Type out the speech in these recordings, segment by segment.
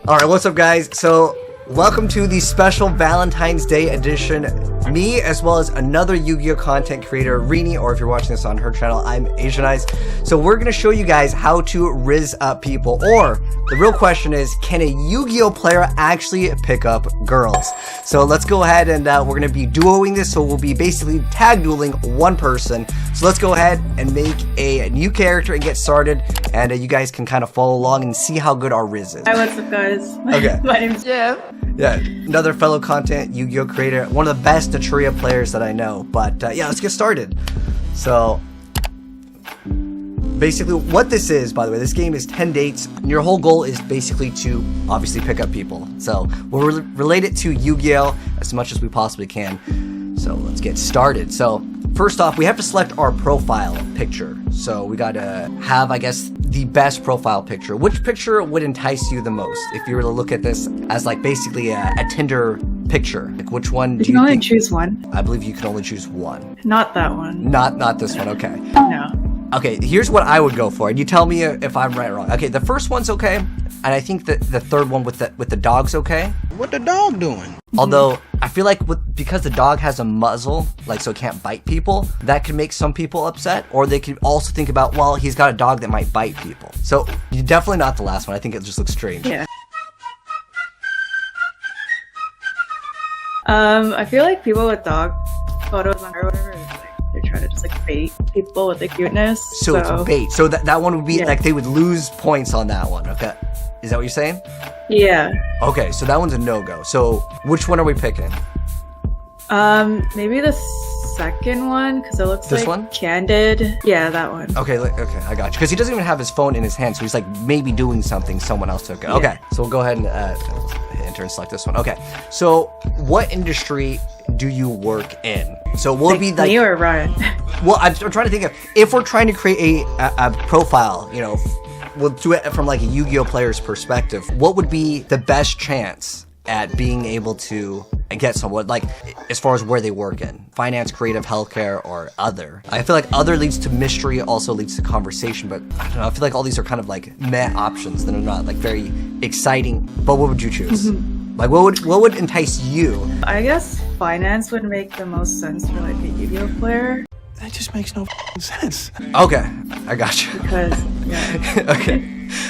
Alright, what's up guys? So, welcome to the special Valentine's Day edition. Me, as well as another Yu-Gi-Oh! Content creator, Reeni, or if you're watching this on her channel, I'm AznEyes. So we're going to show you guys how to Rizz up people, or the real question is, can a Yu-Gi-Oh! Player actually pick up girls? So let's go ahead and we're going to be duoing this, so we'll be basically tag dueling one person. So let's go ahead and make a new character and get started, and you guys can kind of follow along and see how good our Rizz is. Hi, what's up guys? Okay. My name's Jeff. Yeah, another fellow content Yu-Gi-Oh! Creator, one of the best Naturia players that I know. But yeah, let's get started. So, basically what this is, by the way, this game is 10 dates, and your whole goal is basically to obviously pick up people. So, we'll relate it to Yu-Gi-Oh! As much as we possibly can. So, let's get started. So, first off, we have to select our profile picture. So we gotta have, I guess, the best profile picture. Which picture would entice you the most if you were to look at this as like basically a Tinder picture? Like which one do you only think? Choose one. I believe you can only choose one. Not that one. Not this one, okay. No. Okay, here's what I would go for, and you tell me if I'm right or wrong. Okay, the first one's okay, and I think that the third one with the dog's okay. What the dog doing? Although I feel like because the dog has a muzzle, like so it can't bite people, that could make some people upset. Or they could also think about, well, he's got a dog that might bite people. So definitely not the last one. I think it just looks strange. Yeah. I feel like people with dog photos on or whatever, they try to just like bait people with the cuteness. So it's a bait. So that one would be yeah. like they would lose points on that one. Okay, is that what you're saying? Yeah. Okay, so that one's a no-go. So which one are we picking? Maybe the second one, because it looks this like one? Candid. Yeah, that one. Okay, okay, I got you. Because he doesn't even have his phone in his hand, so he's like maybe doing something someone else took it. Yeah. Okay, so we'll go ahead and enter and select this one. Okay, so what industry do you work in? So will it be like me or Ryan? Well, I'm trying to think of, if we're trying to create a profile, you know, we'll do it from like a Yu-Gi-Oh! Player's perspective. What would be the best chance at being able to get someone, like, as far as where they work in? Finance, creative, healthcare, or other? I feel like other leads to mystery, also leads to conversation, but I don't know, I feel like all these are kind of like meh options that are not like very exciting. But what would you choose? Like, what would entice you? I guess finance would make the most sense for like a Yu-Gi-Oh! Player. That just makes no sense. Okay, I got you. Because, yeah.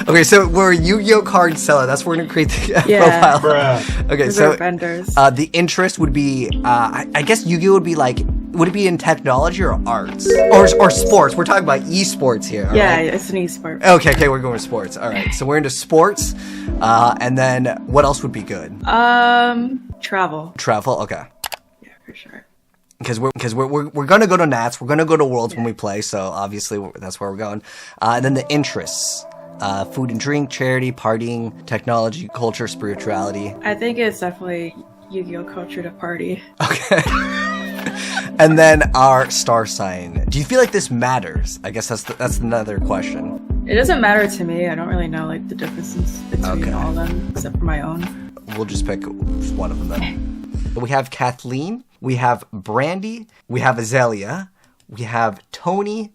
Okay, so we're a Yu-Gi-Oh! Card seller. That's where we're gonna create the Yeah. profile. Okay, Those so are vendors. the interest would be, I guess Yu-Gi-Oh! Would be like, would it be in technology or arts? Or sports? We're talking about esports here. Yeah, right? it's an esport. Okay, we're going with sports. All right, so we're into sports, and then what else would be good? Travel. Travel. Okay. Yeah, for sure. Because we're gonna go to Nats, we're gonna go to Worlds when we play, so obviously that's where we're going. And then the interests: food and drink, charity, partying, technology, culture, spirituality. I think it's definitely Yu-Gi-Oh! Culture to party. Okay. And then our star sign. Do you feel like this matters? I guess that's another question. It doesn't matter to me. I don't really know like the differences between all of them, except for my own. We'll just pick one of them then. We have Kathleen, we have Brandy, we have Azalea, we have Tony.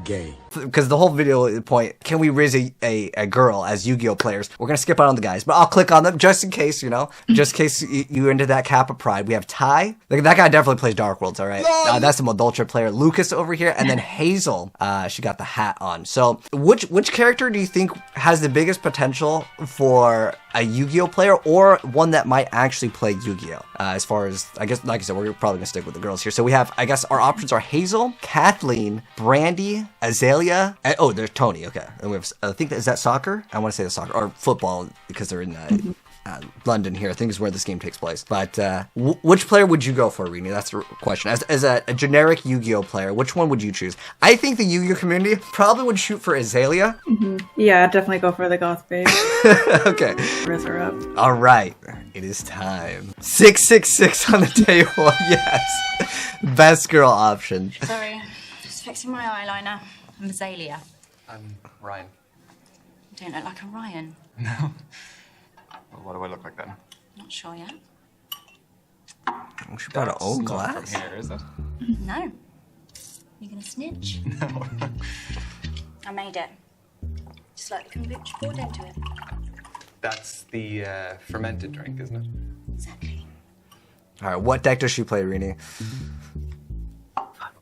Gay. Because the whole video point, can we Rizz a girl as Yu-Gi-Oh! Players? We're gonna skip out on the guys, but I'll click on them just in case, you know, just in case you're into that Kappa pride. We have Ty. Like, that guy definitely plays Dark Worlds, all right? That's the Modultra player. Lucas over here, and then Hazel. She got the hat on. So, which character do you think has the biggest potential for a Yu-Gi-Oh! Player, or one that might actually play Yu-Gi-Oh! As far as, I guess, like I said, we're probably gonna stick with the girls here. So we have, I guess, our options are Hazel, Kathleen, Brandy, Azalea, and, oh, there's Tony. Okay, and we have, I think, is that soccer? I want to say the soccer or football, because they're in London here. I think is where this game takes place. But which player would you go for, Reeni? That's the question. As a generic Yu-Gi-Oh! Player, which one would you choose? I think the Yu-Gi-Oh! Community probably would shoot for Azalea. Yeah, I'd definitely go for the goth babe. Okay. Rizz her up. All right, it is time. 666 on the table. Yes, best girl option. Sorry, just fixing my eyeliner. I'm Azalea. I'm Ryan. You don't look like a Ryan. No. Well, what do I look like then? Not sure yet. She brought her own glass? From here, is it? No. You gonna snitch? No. I made it. Just like the kombucha poured into it. That's the fermented drink, isn't it? Exactly. All right, what deck does she play, Reenie?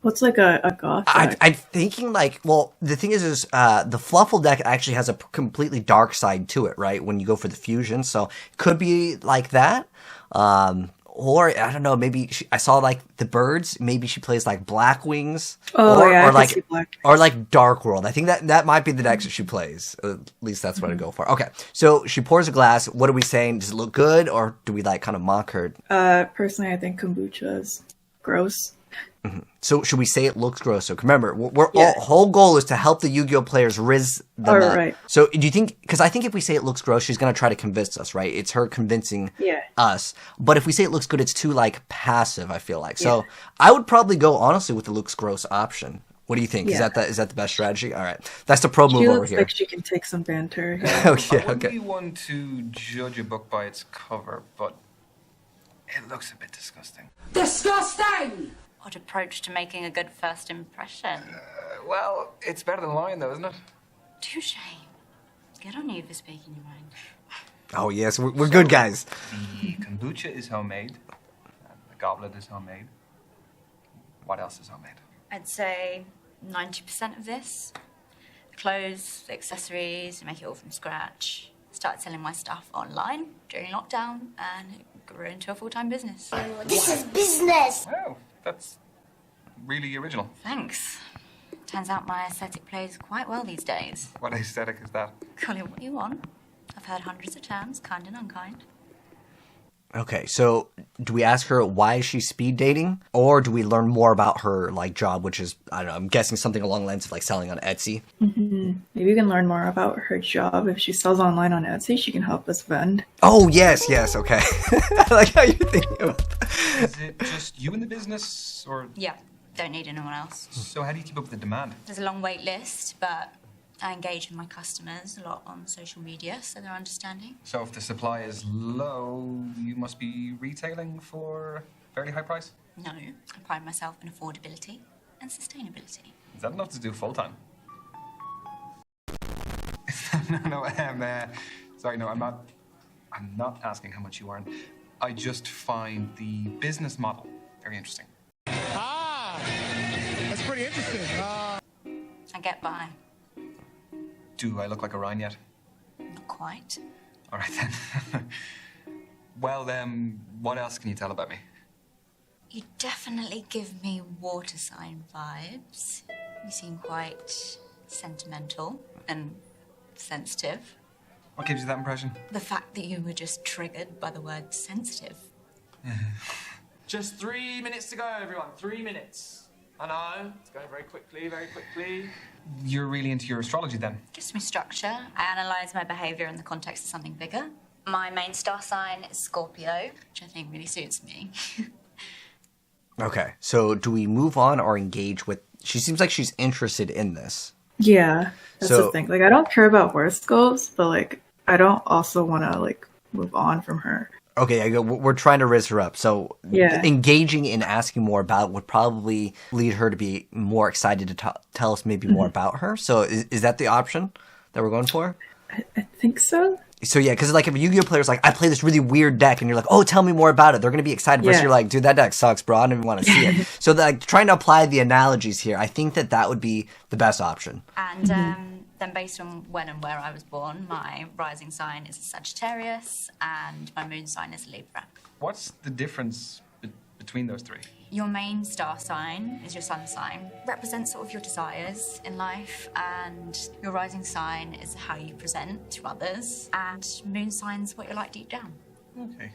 What's like a goth deck? I'm thinking like, well, the thing is the Fluffle deck actually has a completely dark side to it, right? When you go for the fusion, so it could be like that. Or I don't know, maybe I saw like the birds. Maybe she plays like Black Wings, Oh, yeah, I or can like see Black. or like Dark World. I think that might be the deck that she plays. At least that's what I go for. Okay, so she pours a glass. What are we saying? Does it look good, or do we like kind of mock her? Personally, I think kombucha is gross. So should we say it looks gross? So remember, Yeah. our whole goal is to help the Yu-Gi-Oh players Rizz them All up. right. So do you think? Because I think if we say it looks gross, she's gonna try to convince us, right? It's her convincing Yeah. us. But if we say it looks good, it's too like passive. I feel like. So I would probably go honestly with the looks gross option. What do you think? Yeah. Is that the best strategy? All right, that's the pro move She over looks here. like she can take some banter. Okay, I wouldn't okay. be one to judge a book by its cover, but it looks a bit disgusting. Disgusting! Odd approach to making a good first impression. Well, it's better than lying, though, isn't it? Touche. Good on you for speaking your mind. Oh yes, we're good guys. The kombucha is homemade. The goblet is homemade. What else is homemade? I'd say 90% of this. The clothes, the accessories, I make it all from scratch. Started selling my stuff online during lockdown and it grew into a full-time business. This is business! Oh, that's really original. Thanks. Turns out my aesthetic plays quite well these days. What aesthetic is that? Call it what you want. I've heard hundreds of terms, kind and unkind. Okay, so do we ask her why is she speed dating, or do we learn more about her like job, which is I don't know. I'm guessing something along the lines of like selling on Etsy. Maybe we can learn more about her job. If she sells online on Etsy, she can help us vend. Oh yes, okay. I like how you're thinking about that. Is it just you in the business, or Yeah, don't need anyone else. so? How do you keep up with the demand? There's a long wait list, but I engage with my customers a lot on social media, so they're understanding. So if the supply is low, you must be retailing for a fairly high price. No, I pride myself in affordability and sustainability. Is that enough to do full time? No, sorry, no, I'm not asking how much you earn. I just find the business model very interesting. That's pretty interesting. I get by. Do I look like a Ryan yet? Not quite. All right then. Well, what else can you tell about me? You definitely give me water sign vibes. You seem quite sentimental and sensitive. What gives you that impression? The fact that you were just triggered by the word sensitive. Just 3 minutes to go, everyone. 3 minutes. I know, it's going very quickly, very quickly. You're really into your astrology then? Gives me structure. I analyse my behaviour in the context of something bigger. My main star sign is Scorpio, which I think really suits me. Okay, so do we move on or engage with? She seems like she's interested in this. Yeah, that's So- the thing. Like, I don't care about horoscopes, but like, I don't also want to like move on from her. Okay, we're trying to raise her up. So Yeah. engaging in asking more about would probably lead her to be more excited to tell us maybe more about her. So is that the option that we're going for? I think so. So yeah, because like if a Yu-Gi-Oh player's like, I play this really weird deck, and you're like, oh, tell me more about it, they're gonna be excited. Versus Yeah. you're like, dude, that deck sucks, bro. I don't even want to see it. So like trying to apply the analogies here, I think that would be the best option. And then based on when and where I was born, my rising sign is a Sagittarius and my moon sign is a Libra. What's the difference between those three? Your main star sign is your sun sign, represents sort of your desires in life, and your rising sign is how you present to others, and moon sign's what you're like deep down. Okay.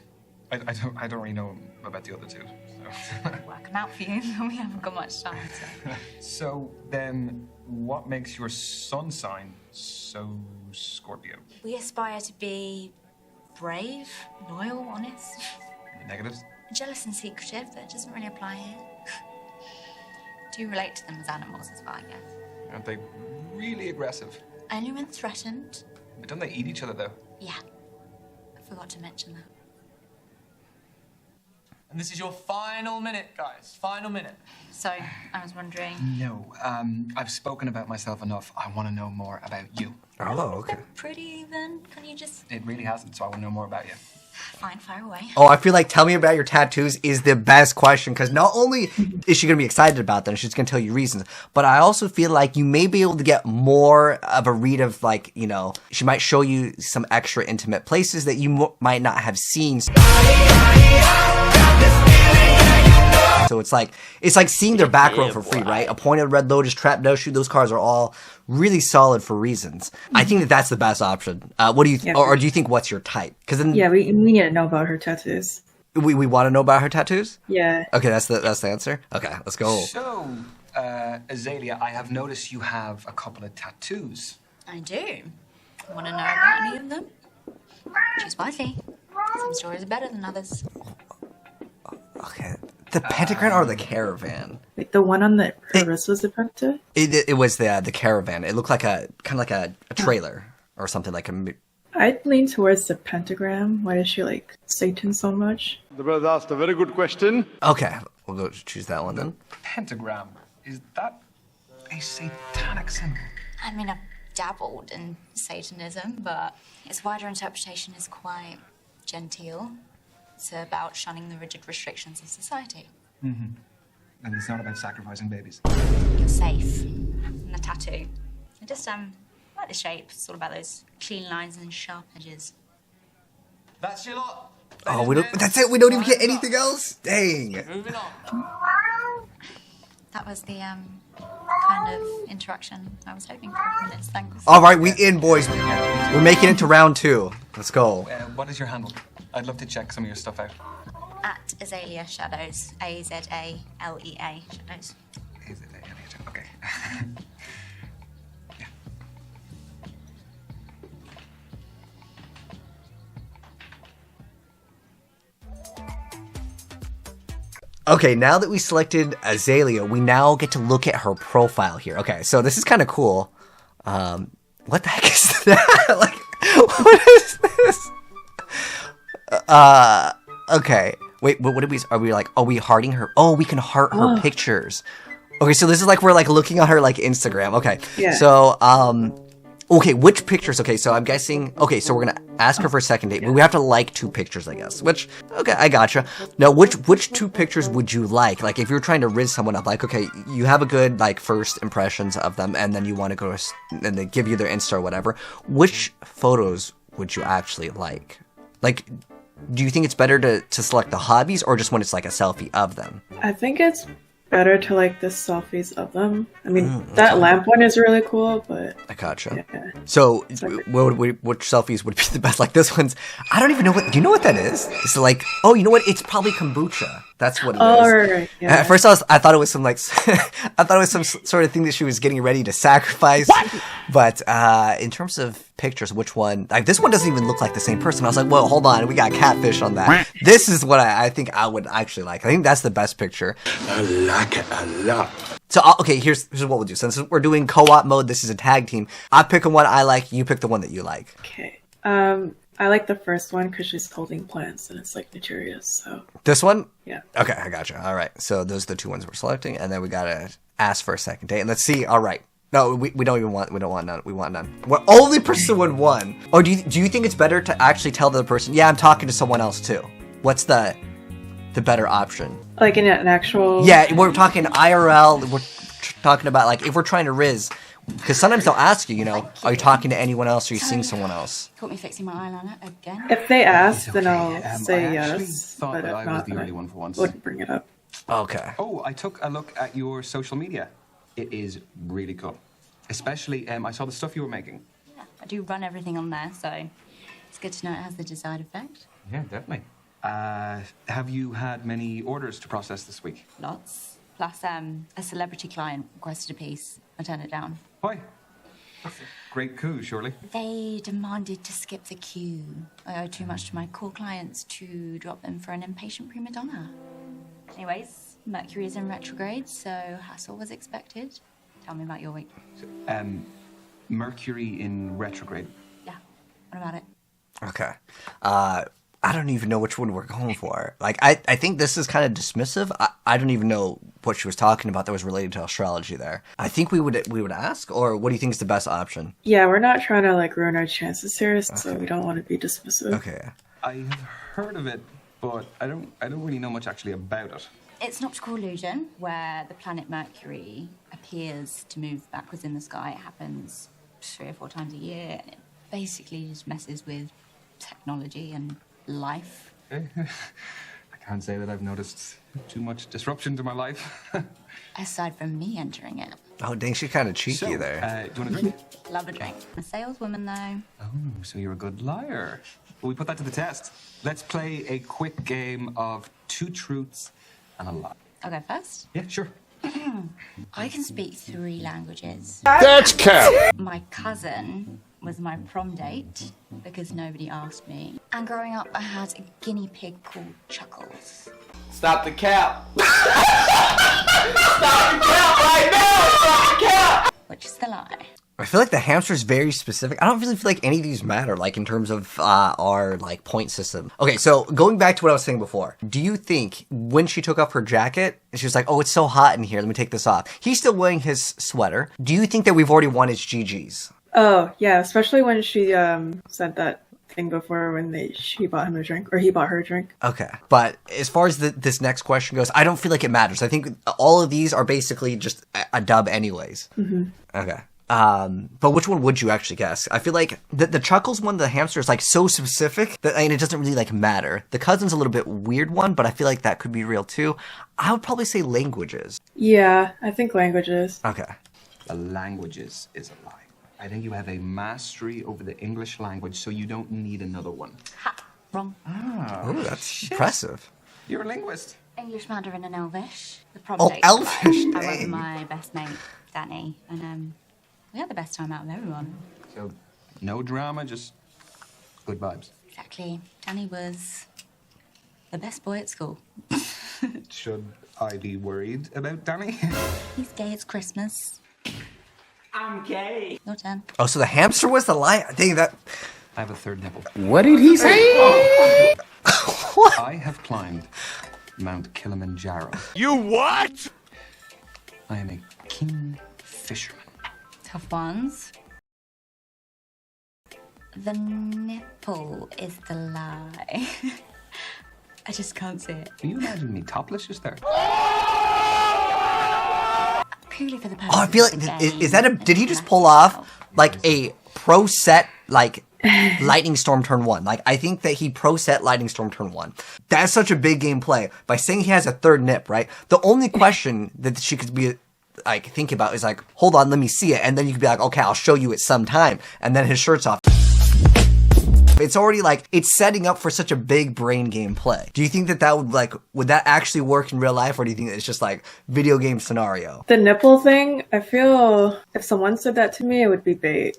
I don't really know about the other two. So. Work them out for you, we haven't got much time. So. So then, what makes your sun sign so Scorpio? We aspire to be brave, loyal, honest, Any negatives? jealous and secretive, but it doesn't really apply here. Do relate to them as animals as well, I guess. Aren't they really aggressive? Only when threatened. But don't they eat each other though? Yeah, I forgot to mention that. And this is your final minute, guys. Final minute. So, I was wondering... No, I've spoken about myself enough. I want to know more about you. Oh, okay. Pretty even. Can you just... It really hasn't, so I want to know more about you. Fine, fire away. Oh, I feel like tell me about your tattoos is the best question because not only is she going to be excited about them, she's going to tell you reasons, but I also feel like you may be able to get more of a read of like, you know, she might show you some extra intimate places that you might not have seen. So it's like seeing their back row for free, right? Appointed, Red Lotus, Trap No Shoe, those cars are all really solid for reasons. I think that that's the best option. What do you, or do you think what's your type? Because then we need to know about her tattoos. we want to know about her tattoos. Yeah. Okay, that's the answer. Okay, let's go. So, Azalea, I have noticed you have a couple of tattoos. I do. Want to know about any of them? Choose wisely. Some stories are better than others. Okay, the pentagram or the caravan? Like the one on the wrist was the penta? It was the caravan. It looked like a kind of like a trailer or something like a. I'd lean towards the pentagram. Why does she like Satan so much? The brother asked a very good question. Okay, we'll go choose that one then. Pentagram, is that a satanic symbol? I mean, I've dabbled in Satanism, but its wider interpretation is quite genteel. It's about shunning the rigid restrictions of society. Mm-hmm. And it's not about sacrificing babies. You're safe. And the tattoo. I just like the shape. It's all about those clean lines and sharp edges. That's your lot. Oh, we don't. That's it. We don't even get anything else. Dang. Moving on. That was the kind of interaction I was hoping for. Minutes, thanks. All right, we in, boys. We're making it to round 2. Let's go. What is your handle? I'd love to check some of your stuff out. At Azalea Shadows. Azalea Shadows. Okay. Yeah. Okay, now that we selected Azalea, we now get to look at her profile here. Okay, so this is kind of cool. What the heck is that? Like, what is this? Okay. Wait, what did we, are we hearting her? Oh, we can heart her pictures. Okay, so this is like, we're like looking at her like Instagram. Okay. Yeah. So, okay, which pictures? Okay, so I'm guessing, okay, so we're gonna ask her for a second date, but we have to like 2 pictures, I guess, which, okay, I gotcha. Now, which 2 pictures would you like? Like, if you're trying to rizz someone up, like, okay, you have a good, like, first impressions of them, and then you want to go, and they give you their Insta or whatever, which photos would you actually like? Like, do you think it's better to select the hobbies or just when it's like a selfie of them? I think it's better to like the selfies of them. I mean, that lamp one is really cool, but I gotcha. Yeah. So, which selfies would be the best? Like this one's, I don't even know what. Do you know what that is? It's like, oh, you know what? It's probably kombucha. That's what it is. Oh, right. Yeah. At first, I thought it was some like, I thought it was some sort of thing that she was getting ready to sacrifice. What? But in terms of pictures, which one? Like this one doesn't even look like the same person. I was like, well, hold on, we got catfish on that. This is what I think I would actually like. I think that's the best picture. I like it a lot. So, okay, here's what we'll do. Since we're doing co-op mode, this is a tag team. I pick one I like, you pick the one that you like. Okay. I like the first one because she's holding plants and it's like notorious. So this one? Yeah. Okay, I gotcha. All right. So those are the 2 ones we're selecting, and then we gotta ask for a second date. And let's see. All right. No, we don't want none. We want none. We're only pursuing one. Or do you think it's better to actually tell the person, yeah, I'm talking to someone else too? What's the better option? Like in an actual... Yeah, we're talking IRL. We're talking about like if we're trying to rizz. Because sometimes they'll ask you, you know, are you talking to anyone else or are you seeing someone else? Caught me fixing my eyeliner again. If they ask, then I'll say I actually yes. thought But that if I was not, the then early one for once. I wouldn't bring it up. Okay. Oh, I took a look at your social media. It is really cool. Especially, I saw the stuff you were making. Yeah, I do run everything on there, so it's good to know it has the desired effect. Yeah, definitely. Have you had many orders to process this week? Lots. Plus, a celebrity client requested a piece. I turned it down. Why? That's a great coup, surely. They demanded to skip the queue. I owe too much to my core clients to drop them for an impatient prima donna. Anyways, Mercury is in retrograde, so hassle was expected. Tell me about your week. Mercury in retrograde. Yeah, what about it? Okay. I don't even know which one we're going for. Like, I think this is kind of dismissive. I don't even know what she was talking about that was related to astrology there. I think we would ask, or what do you think is the best option? Yeah, we're not trying to like ruin our chances here, so we don't want to be dismissive. Okay. I have heard of it, but I don't really know much actually about it. It's an optical illusion where the planet Mercury appears to move backwards in the sky. It happens 3 or 4 times a year. And it basically just messes with technology and life. I can't say that I've noticed too much disruption to my life. Aside from me entering it. Oh, dang, she's kind of cheeky there. Do you want a drink? Love a drink. I'm a saleswoman, though. Oh, so you're a good liar. Well, we put that to the test. Let's play a quick game of 2 truths and a lie. I'll go first. Yeah, sure. I can speak 3 languages. That's cap. My cousin was my prom date because nobody asked me. And growing up, I had a guinea pig called Chuckles. Stop the cap. Stop the cap right now. Stop the cap. Which is the lie. I feel like the hamster is very specific. I don't really feel like any of these matter, like in terms of our like point system. Okay, so going back to what I was saying before, do you think when she took off her jacket, she was like, "Oh, it's so hot in here. Let me take this off." He's still wearing his sweater. Do you think that we've already won his GGs? Oh yeah, especially when she said that thing before when she bought him a drink or he bought her a drink. Okay, but as far as this next question goes, I don't feel like it matters. I think all of these are basically just a dub, anyways. Mm-hmm. Okay. But which one would you actually guess? I feel like the Chuckles one, the hamster, is like so specific that it doesn't really like matter. The cousin's a little bit weird one, but I feel like that could be real too. I would probably say languages. Yeah, I think languages. Okay. The languages is a lie. I think you have a mastery over the English language, so you don't need another one. Ha! Wrong. Oh, that's impressive. You're a linguist. English, Mandarin, and Elvish. The prom Oh, date. Elvish, I went with dang. my best mate, Danny, and we had the best time out of everyone. So, no drama, just good vibes. Exactly. Danny was the best boy at school. Should I be worried about Danny? He's gay, it's Christmas. I'm gay. Your turn. Oh, so the hamster was the lie? Dang, that... I have a third nipple. What did he say? What? I have climbed Mount Kilimanjaro. You what? I am a keen fisherman. Tough ones. The nipple is the lie. I just can't see it. Can you imagine me topless just there? Purely for the purpose Oh, I feel of like... the game Is that a... and Did he just to pull laugh off, yourself. like, a pro set, like... Lightning Storm turn 1. Like, I think that he pro set Lightning Storm turn 1. That's such a big game play. By saying he has a third nip, right? The only question that she could be, like, thinking about is like, hold on, let me see it. And then you could be like, okay, I'll show you it sometime. And then his shirt's off. It's already like, it's setting up for such a big brain game play. Do you think that would that actually work in real life? Or do you think it's just like video game scenario? The nipple thing, I feel if someone said that to me, it would be bait.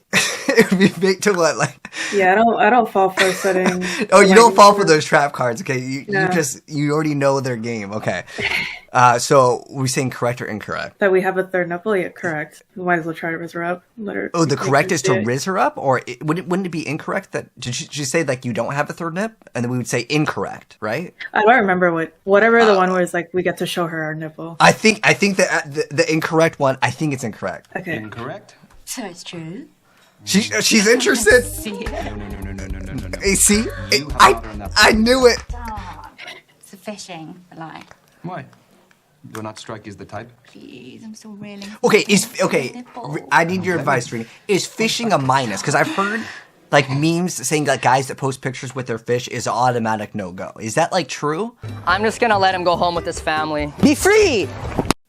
It would be big to what, like... Yeah, I don't fall for setting. Oh, you don't fall for those trap cards, okay? No. You already know their game, okay. So, we're saying correct or incorrect? That we have a third nipple? Yeah, correct. We might as well try to raise her up. Let her. Oh, the make correct her is to see it. Rizz her up? Or wouldn't it be incorrect that... Did she say, like, you don't have a third nip? And then we would say incorrect, right? I don't remember whatever the one was like. We get to show her our nipple. I think that the incorrect one, I think it's incorrect. Okay. Incorrect? So it's true. She's interested. See it? No. Hey, see? You have louder in that I knew it. It's a fishing, the lie. Why? Do I not strike you as the type? Please, I'm still reeling. Okay, Nipple. I need your advice, Reeni. Is fishing a minus? Because I've heard like memes saying that guys that post pictures with their fish is an automatic no-go. Is that like true? I'm just gonna let him go home with his family. Be free!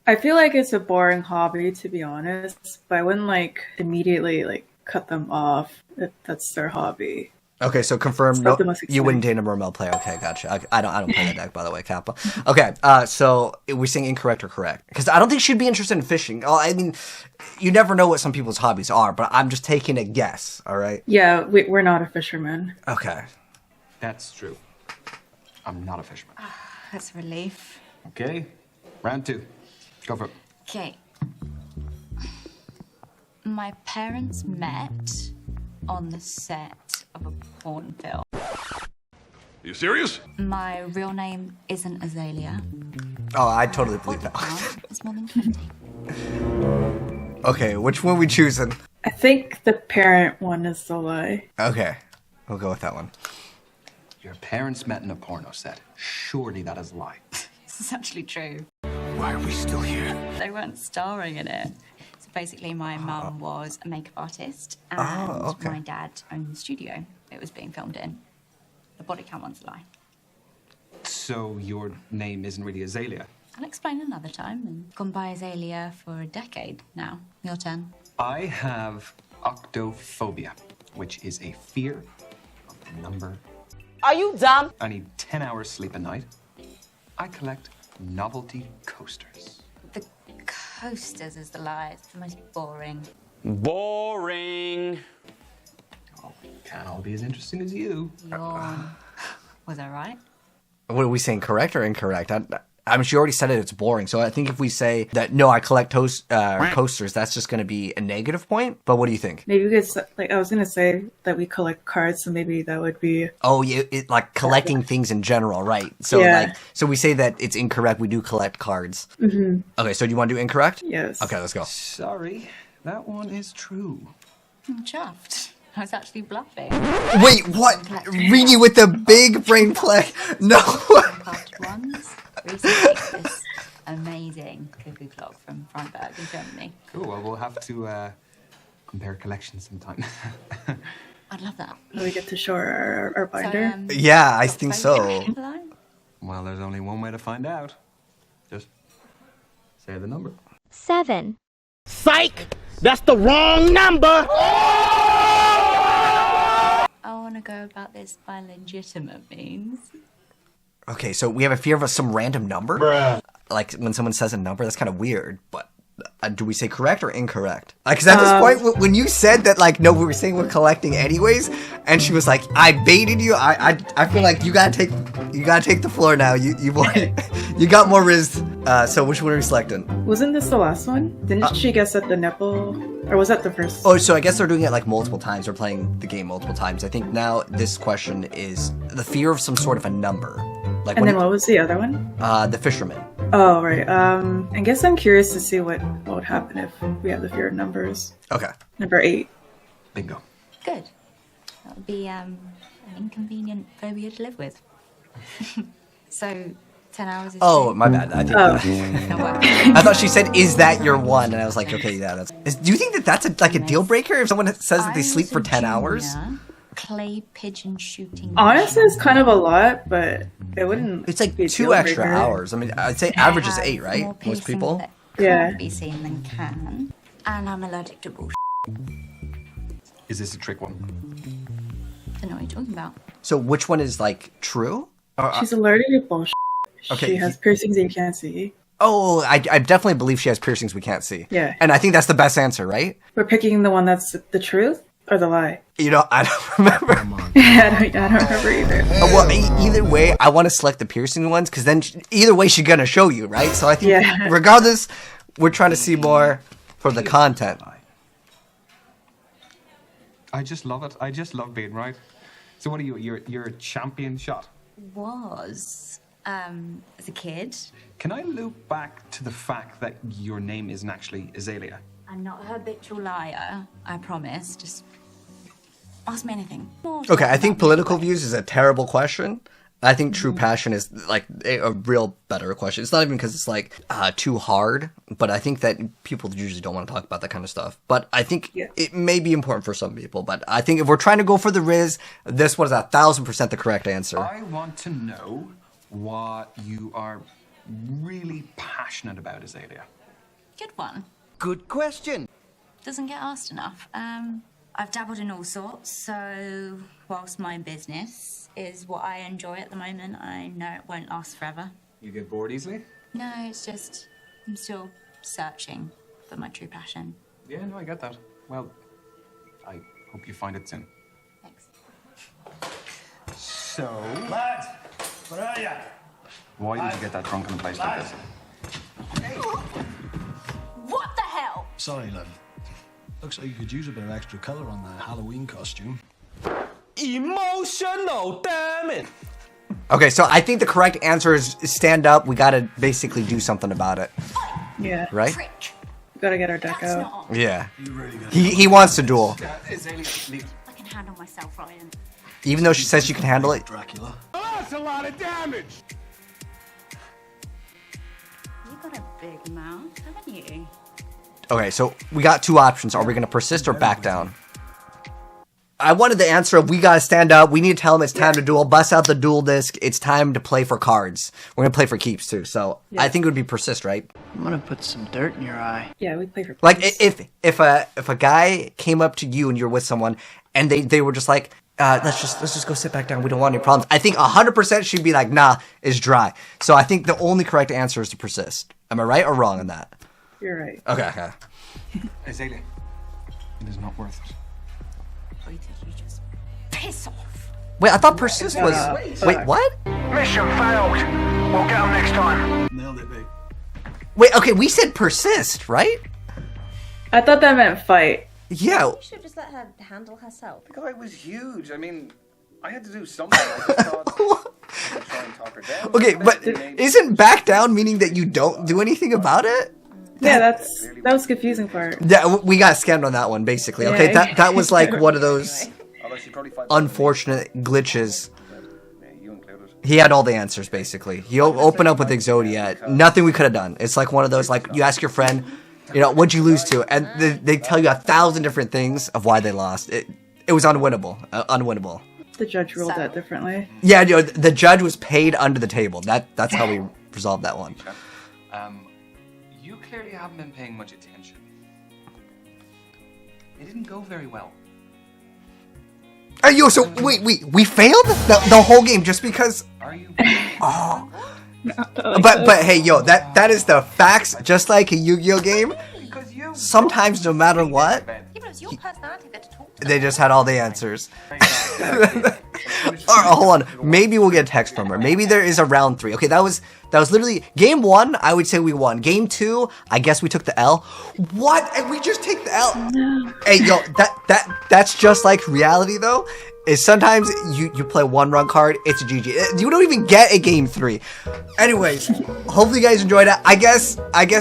I feel like it's a boring hobby, to be honest. But I wouldn't like immediately like cut them off. That's their hobby. Okay, so confirm. It's No, not the most you wouldn't exciting. date a mermaid player. Okay, gotcha. I don't play that deck, by the way, Kappa. Okay, so we're saying incorrect or correct? Because I don't think she'd be interested in fishing. Oh, I mean, you never know what some people's hobbies are, but I'm just taking a guess. All right. Yeah, we're not a fisherman. Okay. That's true. I'm not a fisherman. That's a relief. Okay, round 2. Go for it. Okay. My parents met on the set of a porn film. You serious? My real name isn't Azalea. Oh, I totally believe that. It's more than 20. Okay, which one we choosing? I think the parent one is the lie. Okay, we'll go with that one. Your parents met in a porno set. Surely that is a lie. This is actually true. Why are we still here? They weren't starring in it. So basically, my mum was a makeup artist, and okay. my dad owned the studio it was being filmed in. The body count one's a lie. So your name isn't really Azalea? I'll explain another time. And gone by Azalea for a decade now. Your turn. I have octophobia, which is a fear of the number. Are you dumb? I need 10 hours sleep a night. I collect novelty coasters. The coasters is the lie. It's the most boring. Boring. Oh, can't all be as interesting as you. Yawn. Was I right? What are we saying, correct or incorrect? I mean, she already said it, it's boring. So I think if we say that, no, I collect coasters, that's just going to be a negative point. But what do you think? Maybe we could, like, I was going to say that we collect cards, so maybe that would be... Oh, yeah, like collecting things in general, right? So Yeah. so we say that it's incorrect. We do collect cards. Mm-hmm. Okay, so do you want to do incorrect? Yes. Okay, let's go. Sorry, that one is true. I'm chuffed. I was actually bluffing. Wait, what? Reenie with the big brain play? No. Part ones. Recently takes this amazing cuckoo clock from Freiburg in Germany. Cool, well, we'll have to compare collections sometime. I'd love that. Do we get to show our binder? Yeah, I think so. Well, there's only one way to find out. Just say the number. 7. Psych! That's the wrong number! I want to go about this by legitimate means. Okay, so we have a fear of some random number? Bruh. Like, when someone says a number, that's kind of weird, but do we say correct or incorrect? Because at this point, when you said that, like, no, we were saying we're collecting anyways, and she was like, I baited you, I feel like you gotta take the floor now. You got more Rizz. So which one are we selecting? Wasn't this the last one? Didn't she guess at the nipple? Or was that the first? Oh, so I guess they're doing it like multiple times. We're playing the game multiple times. I think now this question is the fear of some sort of a number. Like, And then what was the other one? The fisherman. Oh, right. I guess I'm curious to see what would happen if we have the fear of numbers. Okay. Number 8. Bingo. Good. That would be an inconvenient phobia to live with. So, 10 hours is Oh, true. my bad. I think No work. I thought she said, "Is that your one?" And I was like, "Okay, yeah, that's." Do you think that that's like a deal breaker if someone says that they I sleep was for a 10 hours? junior clay pigeon shooting. Honestly, it's kind of a lot, but it wouldn't. It's like be a 2 deal extra breaker. hours. I mean, I'd say average is 8, right? More Most piercings people. that Yeah. can't be seen than can. And I'm allergic to bullshit. Is this a trick one? I don't know what you're talking about. So which one is like true? She's allergic to bullshit. Okay, She has piercings that you can't see. Oh, I definitely believe she has piercings we can't see. Yeah. And I think that's the best answer, right? We're picking the one that's the truth or the lie. You know, I don't remember. I don't remember either. Well, either way, I want to select the piercing ones because then either way, she's gonna show you, right? So I think, Yeah. regardless, we're trying to see more for the content. I just love it. I just love being right. So what are you? You're a champion shot. Was, as a kid. Can I loop back to the fact that your name isn't actually Azalea? I'm not a habitual liar, I promise. Just ask me anything. Okay, I think political views is a terrible question. I think true passion is like a real better question. It's not even because it's like too hard, but I think that people usually don't want to talk about that kind of stuff. But I think it may be important for some people. But I think if we're trying to go for the Rizz, this was 1,000% the correct answer. I want to know what you are really passionate about, Azalea. Good one. Good question. Doesn't get asked enough. I've dabbled in all sorts, so whilst my business is what I enjoy at the moment, I know it won't last forever. You get bored easily? No, it's just I'm still searching for my true passion. Yeah, no, I get that. Well, I hope you find it soon. Thanks. So, Lads, where are ya? why did you get that drunk in a place like this? What the hell? Sorry, lad. Looks like you could use a bit of extra colour on that Halloween costume. Emotional, damn it! Okay, so I think the correct answer is stand up. We gotta basically do something about it, Yeah. right? Prick. Gotta get our deck That's out. not on. Yeah. You really got He wants to duel, Azalea, I can handle myself, Ryan. even though she says she can handle it. Dracula. That's a lot of damage. You got a big mouth, haven't you? Okay, so we got two options. Are we gonna persist or back down? I wanted the answer of we gotta stand up. We need to tell him it's time to duel. Bust out the duel disc. It's time to play for cards. We're gonna play for keeps too. So I think it would be persist, right? I'm gonna put some dirt in your eye. Yeah, we play for Like points. if a guy came up to you and you're with someone and they were just like, let's just go sit back down. We don't want any problems. I think 100% she'd be like, nah, it's dry. So I think the only correct answer is to persist. Am I right or wrong on that? You're right. Okay. Azalea, it is not worth it. I think you just piss off. Wait, I thought persist was. Wait, what? Mission failed. We'll get them next time. Nailed it, babe. Wait, okay, we said persist, right? I thought that meant fight. Yeah. You should just let her handle herself. The guy was huge. I mean, I had to do something. I just thought I'd try and talk her down. Okay, but isn't back down meaning that you don't do anything about it? Yeah, that was the confusing part. Yeah, we got scammed on that one, basically. Okay, Yeah. that was like one of those Although she probably fight unfortunate glitches. Yeah, you included. He had all the answers, basically. He opened up with Exodia. Nothing we could have done. It's like one of those, like, you ask your friend, you know, what'd you lose to? And they tell you 1,000 different things of why they lost. It was unwinnable. Unwinnable. The judge ruled that differently. Yeah, you know, the judge was paid under the table. That's how we resolved that one. You clearly haven't been paying much attention. It didn't go very well. Hey, yo, so wait, we failed the whole game just because. Are you? But hey, yo, that is the facts. Just like a Yu-Gi-Oh game. Because you. Sometimes, no matter what, Yeah, but it's your personality that to talk to. they just had all the answers. Alright, hold on. Maybe we'll get a text from her. Maybe there is a round 3. Okay, that was literally game 1. I would say we won. Game 2, I guess we took the L. What? And we just take the L? Hey, yo, that's just like reality though. Is sometimes you play one wrong card, it's a GG. You don't even get a game 3. Anyways, hopefully you guys enjoyed it. I guess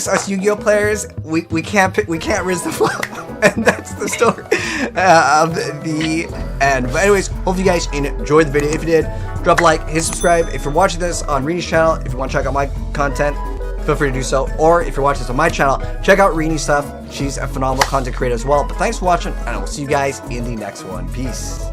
us Yu-Gi-Oh players, we can't Rizz the flop, and that's the story of the end. But anyways, hopefully you guys enjoyed the video. If you did, drop a like, hit subscribe. If you're watching this on Reenie's channel, if you want to check out my content, feel free to do so. Or if you're watching this on my channel, check out Reenie's stuff. She's a phenomenal content creator as well. But thanks for watching, and I will see you guys in the next one. Peace.